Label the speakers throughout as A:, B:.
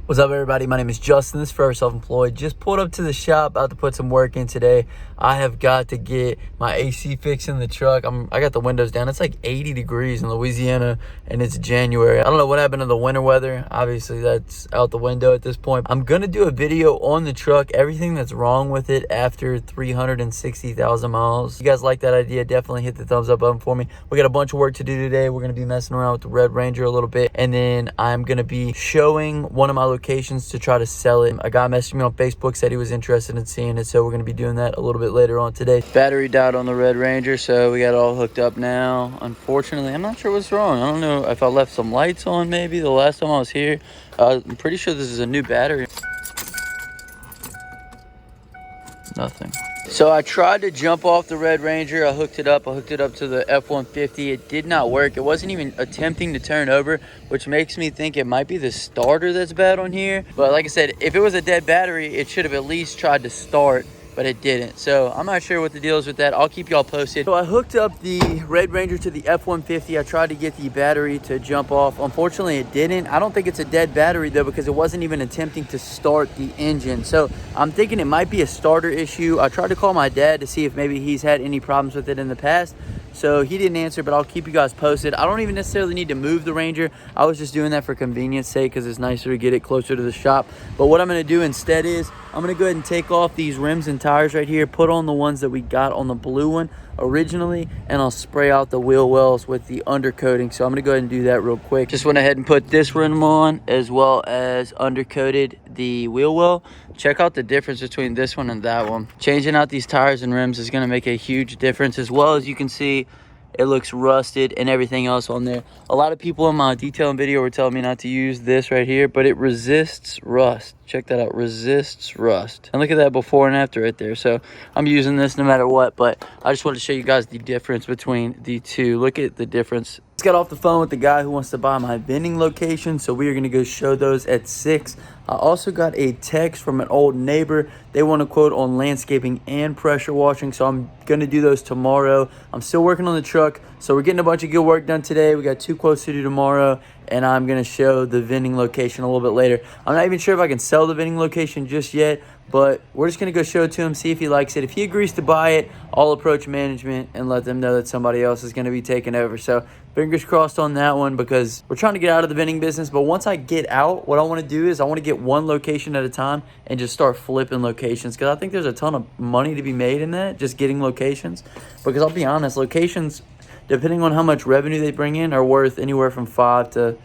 A: What's up, everybody? My name is Justin. This is Forever Self-Employed. Just pulled up to the shop, about to put some work in today. I have got to get my AC fixed in the truck. I got the windows down. It's like 80 degrees in Louisiana, and it's January. I don't know what happened to the winter weather. Obviously, that's out the window at this point. I'm going to do a video on the truck, everything that's wrong with it after 360,000 miles. If you guys like that idea, definitely hit the thumbs up button for me. We got a bunch of work to do today. We're going to be messing around with the Red Ranger a little bit, and then I'm going to be showing one of my locations to try to sell it. A guy messaged me on Facebook, said he was interested in seeing it, so we're going to be doing that a little bit later on today. Battery died on the Red Ranger, so we got it all hooked up now. Unfortunately, I'm not sure what's wrong. I don't know if I left some lights on maybe the last time I was here. I'm pretty sure this is a new battery. Nothing. So I tried to jump off the Red Ranger. I hooked it up to the F-150. It did not work. It wasn't even attempting to turn over, which makes me think it might be the starter that's bad on here. But like I said, if it was a dead battery, it should have at least tried to start, but it didn't. So I'm not sure what the deal is with that. I'll keep y'all posted. So I hooked up the Red Ranger to the F-150. I tried to get the battery to jump off. Unfortunately, it didn't. I don't think it's a dead battery though, because it wasn't even attempting to start the engine. So I'm thinking it might be a starter issue. I tried to call my dad to see if maybe he's had any problems with it in the past. So he didn't answer, but I'll keep you guys posted. I don't even necessarily need to move the Ranger. I was just doing that for convenience sake because it's nicer to get it closer to the shop. But what I'm going to do instead is I'm going to go ahead and take off these rims and tires right here, put on the ones that we got on the blue one originally, and I'll spray out the wheel wells with the undercoating. So I'm going to go ahead and do that real quick. Just went ahead and put this rim on as well as undercoated the wheel well. Check out the difference between this one and that one. Changing out these tires and rims is going to make a huge difference. As well as you can see, it looks rusted and everything else on there. A lot of people in my detailing video were telling me not to use this right here, but it resists rust. Check that out, resists rust. And look at that before and after right there. So I'm using this no matter what, but I just wanted to show you guys the difference between the two. Look at the difference. Just got off the phone with the guy who wants to buy my vending location, so we are going to go show those at 6. I also got a text from an old neighbor. They want a quote on landscaping and pressure washing, so I'm going to do those tomorrow. I'm still working on the truck, so we're getting a bunch of good work done today. We got 2 quotes to do tomorrow, and I'm going to show the vending location a little bit later. I'm not even sure if I can sell the vending location just yet, but we're just going to go show it to him, see if he likes it. If he agrees to buy it, I'll approach management and let them know that somebody else is going to be taking over. So fingers crossed on that one, because we're trying to get out of the vending business. But once I get out, what I want to do is I want to get one location at a time and just start flipping locations, because I think there's a ton of money to be made in that, just getting locations. Because I'll be honest, locations, depending on how much revenue they bring in, are worth anywhere from $500 to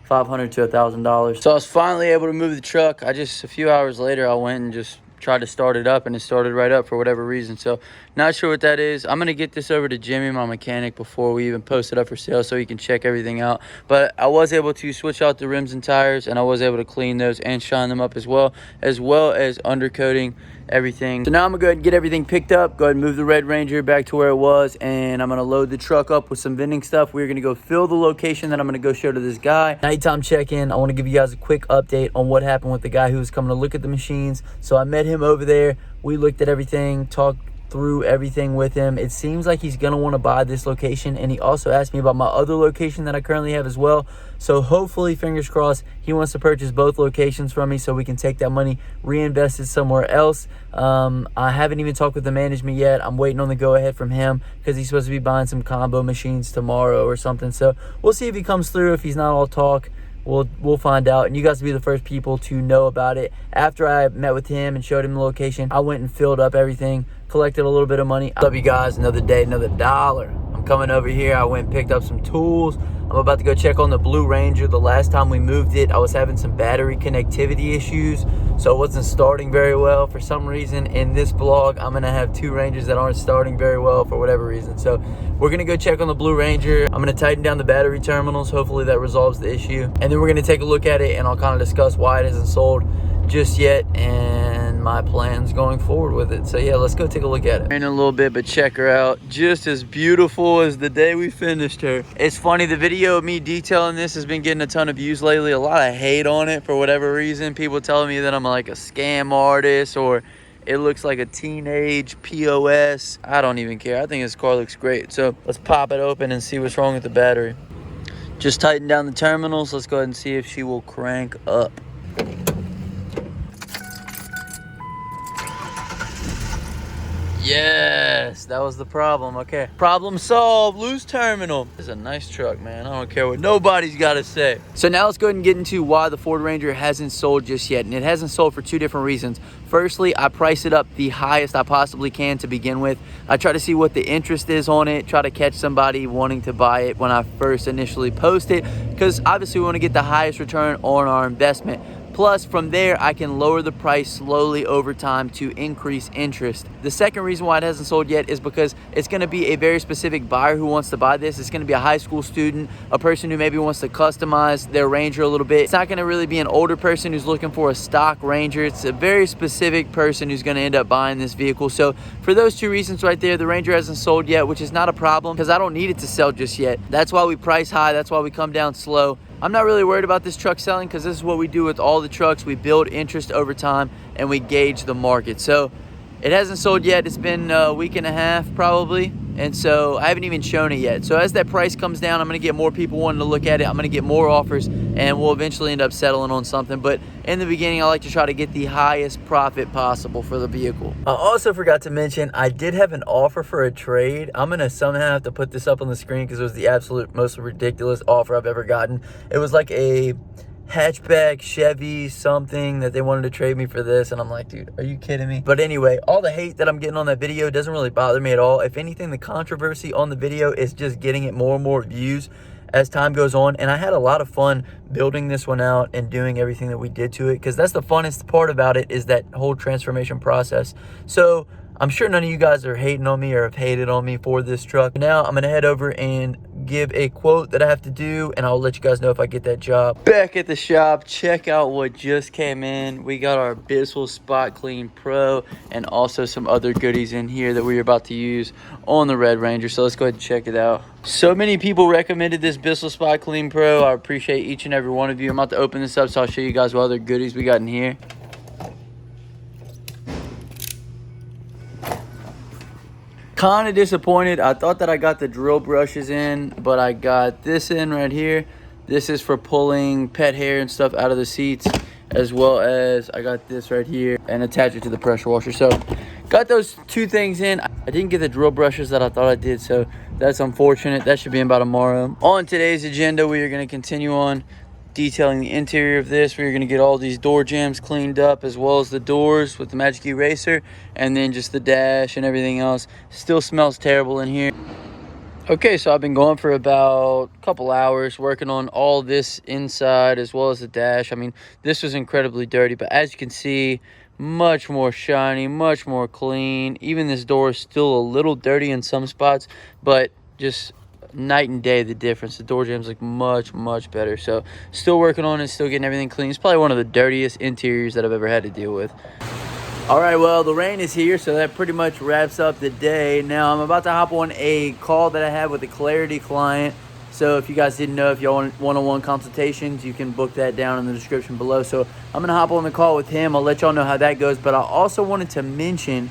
A: $1,000. So I was finally able to move the truck. A few hours later, I went and just tried to start it up, and it started right up for whatever reason. So not sure what that is. I'm going to get this over to Jimmy, my mechanic, before we even post it up for sale, so he can check everything out. But I was able to switch out the rims and tires, and I was able to clean those and shine them up as well as undercoating everything. So now I'm gonna go ahead and get everything picked up, go ahead and move the Red Ranger back to where it was, and I'm gonna load the truck up with some vending stuff. We're gonna go fill the location that I'm gonna go show to this guy. Nighttime check-in. I want to give you guys a quick update on what happened with the guy who was coming to look at the machines. So I met him over there. We looked at everything, talked through everything with him. It seems like he's gonna want to buy this location, and he also asked me about my other location that I currently have as well. So hopefully, fingers crossed, he wants to purchase both locations from me so we can take that money, reinvest it somewhere else. I haven't even talked with the management yet. I'm waiting on the go-ahead from him, because he's supposed to be buying some combo machines tomorrow or something. So we'll see if he comes through. If he's not all talk, we'll find out, and you guys will be the first people to know about it. After I met with him and showed him the location, I went and filled up everything, collected a little bit of money. Love you guys. Another day, another dollar. I'm coming over here. I went and picked up some tools. I'm about to go check on the Blue Ranger. The last time we moved it, I was having some battery connectivity issues, so it wasn't starting very well. For some reason, in this vlog, I'm gonna have 2 Rangers that aren't starting very well for whatever reason. So we're gonna go check on the Blue Ranger. I'm gonna tighten down the battery terminals. Hopefully that resolves the issue, and then we're gonna take a look at it, and I'll kind of discuss why it isn't sold just yet and my plans going forward with it. So yeah, let's go take a look at it. In a little bit, but check her out. Just as beautiful as the day we finished her. It's funny, the video of me detailing this has been getting a ton of views lately. A lot of hate on it for whatever reason. People telling me that I'm like a scam artist, or it looks like a teenage POS. I don't even care. I think this car looks great. So let's pop it open and see what's wrong with the battery. Just tighten down the terminals. Let's go ahead and see if she will crank up. Yes, that was the problem. Okay, problem solved. Loose terminal. This is a nice truck, man. I don't care what nobody's got to say. So now let's go ahead and get into why the Ford Ranger hasn't sold just yet. And it hasn't sold for two different reasons. Firstly, I price it up the highest I possibly can to begin with. I try to see what the interest is on it, try to catch somebody wanting to buy it when I first initially post it, because obviously we want to get the highest return on our investment. Plus, from there, I can lower the price slowly over time to increase interest. The second reason why it hasn't sold yet is because it's gonna be a very specific buyer who wants to buy this. It's gonna be a high school student, a person who maybe wants to customize their Ranger a little bit. It's not gonna really be an older person who's looking for a stock Ranger. It's a very specific person who's gonna end up buying this vehicle. So for those two reasons right there, the Ranger hasn't sold yet, which is not a problem because I don't need it to sell just yet. That's why we price high, that's why we come down slow. I'm not really worried about this truck selling because this is what we do with all the trucks. We build interest over time and we gauge the market. So it hasn't sold yet. It's been a week and a half probably. And so I haven't even shown it yet. So as that price comes down, I'm gonna get more people wanting to look at it. I'm gonna get more offers and we'll eventually end up settling on something. But in the beginning, I like to try to get the highest profit possible for the vehicle. I also forgot to mention, I did have an offer for a trade. I'm gonna somehow have to put this up on the screen because it was the absolute most ridiculous offer I've ever gotten. It was like a hatchback Chevy something that they wanted to trade me for this, and I'm like, dude, are you kidding me? But anyway, all the hate that I'm getting on that video doesn't really bother me at all. If anything, the controversy on the video is just getting it more and more views as time goes on, and I had a lot of fun building this one out and doing everything that we did to it, because that's the funnest part about it, is that whole transformation process. So I'm sure none of you guys are hating on me or have hated on me for this truck. Now I'm gonna head over and give a quote that I have to do, and I'll let you guys know if I get that job. Back at the shop, check out what just came in. We got our Bissell Spot Clean Pro and also some other goodies in here that we're about to use on the Red Ranger. So let's go ahead and check it out. So many people recommended this Bissell Spot Clean Pro. I appreciate each and every one of you. I'm about to open this up so I'll show you guys what other goodies we got in here. Kind of disappointed. I thought that I got the drill brushes in, but I got this in right here. This is for pulling pet hair and stuff out of the seats, as well as I got this right here and attach it to the pressure washer. So got those two things in. I didn't get the drill brushes that I thought I did, so that's unfortunate. That should be in by tomorrow. On today's agenda, we are going to continue on detailing the interior of this. We're going to get all these door jambs cleaned up, as well as the doors with the magic eraser, and then just the dash and everything else. Still smells terrible in here. Okay, so I've been going for about a couple hours working on all this inside as well as the dash. I mean, this was incredibly dirty, but as you can see, much more shiny, much more clean. Even this door is still a little dirty in some spots, but just night and day the difference. The door jambs look much better. So still working on it, still getting everything clean. It's probably one of the dirtiest interiors that I've ever had to deal with. All right, well, the rain is here, so that pretty much wraps up the day. Now I'm about to hop on a call that I had with a Clarity client. So if you guys didn't know, if y'all want one-on-one consultations, you can book that down in the description below. So I'm gonna hop on the call with him. I'll let y'all know how that goes. But I also wanted to mention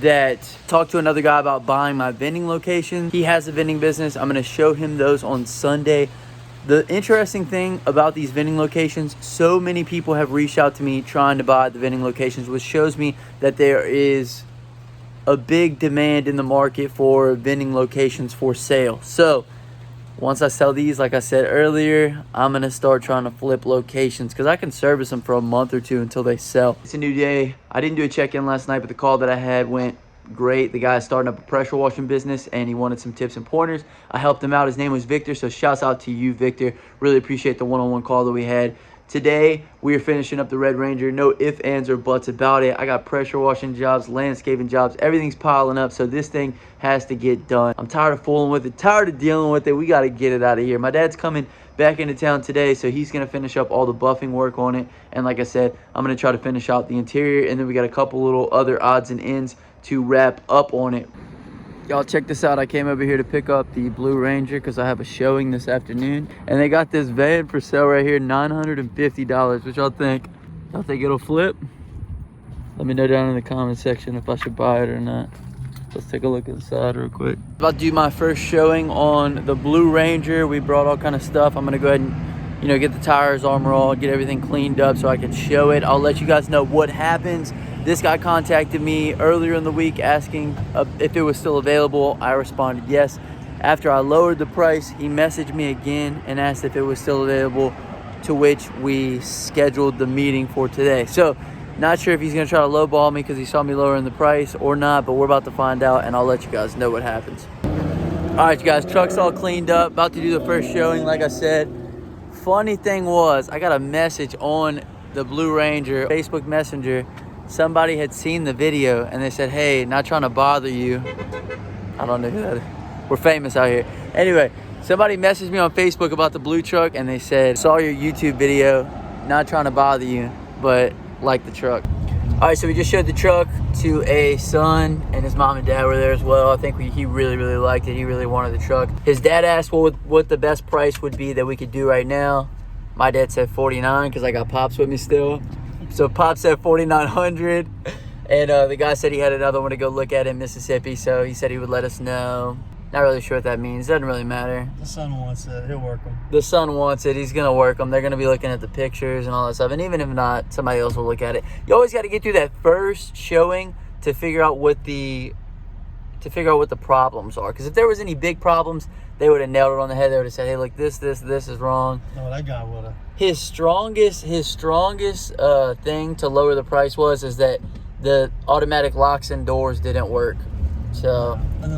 A: that talked to another guy about buying my vending location. He has a vending business. I'm going to show him those on Sunday. The interesting thing about these vending locations, so many people have reached out to me trying to buy the vending locations, which shows me that there is a big demand in the market for vending locations for sale. So once I sell these, like I said earlier, I'm going to start trying to flip locations because I can service them for a month or two until they sell. It's a new day. I didn't do a check-in last night, but the call that I had went great. The guy's starting up a pressure washing business and he wanted some tips and pointers. I helped him out. His name was Victor, so shouts out to you, Victor. Really appreciate the one-on-one call that we had. Today, we are finishing up the Red Ranger. No ifs, ands, or buts about it. I got pressure washing jobs, landscaping jobs. Everything's piling up, so this thing has to get done. I'm tired of fooling with it, tired of dealing with it. We got to get it out of here. My dad's coming back into town today, so he's going to finish up all the buffing work on it. And like I said, I'm going to try to finish out the interior, and then we got a couple little other odds and ends to wrap up on it. Y'all check this out. I came over here to pick up the Blue Ranger because I have a showing this afternoon. And they got this van for sale right here, $950. What y'all think? Y'all think it'll flip? Let me know down in the comment section if I should buy it or not. Let's take a look inside real quick. About to do my first showing on the Blue Ranger. We brought all kind of stuff. I'm gonna go ahead and you know, get the tires armor all, get everything cleaned up so I can show it. I'll let you guys know what happens. This guy contacted me earlier in the week asking if it was still available. I responded yes. After I lowered the price, he messaged me again and asked if it was still available, to which we scheduled the meeting for today. So not sure if he's gonna try to lowball me because he saw me lowering the price or not, but we're about to find out, and I'll let you guys know what happens. All right, you guys, truck's all cleaned up, about to do the first showing, like I said. Funny thing was, I got a message on the Blue Ranger Facebook Messenger. Somebody had seen the video and they said, hey, not trying to bother you. I don't know who that is. We're famous out here. Anyway, somebody messaged me on Facebook about the blue truck and they said, saw your YouTube video, not trying to bother you, but like the truck. All right, so we just showed the truck to a son, and his mom and dad were there as well. I think he really liked it. He really wanted the truck. His dad asked what the best price would be that we could do right now. My dad said 49 because I got Pops with me still. So Pops said 4,900, and the guy said he had another one to go look at in Mississippi, so he said he would let us know. Not really sure what that means. Doesn't really matter.
B: The son wants it. He'll work them.
A: The son wants it. He's going to work them. They're going to be looking at the pictures and all that stuff. And even if not, somebody else will look at it. You always got to get through that first showing to figure out what the problems are. Because if there was any big problems, they would have nailed it on the head. They would have said, hey, look, this is wrong.
B: No, that guy would have.
A: His strongest thing to lower the price is that the automatic locks and doors didn't work. So, and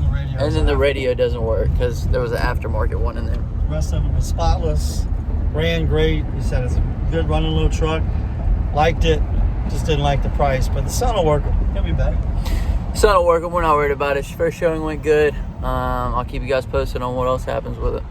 A: then the radio doesn't work because there was an aftermarket one in there.
B: The rest of it was spotless, ran great. He said it's a good running little truck. Liked it, just didn't like the price. But the son will work him. He'll be back.
A: Son will work him. We're not worried about it. First showing went good. I'll keep you guys posted on what else happens with it.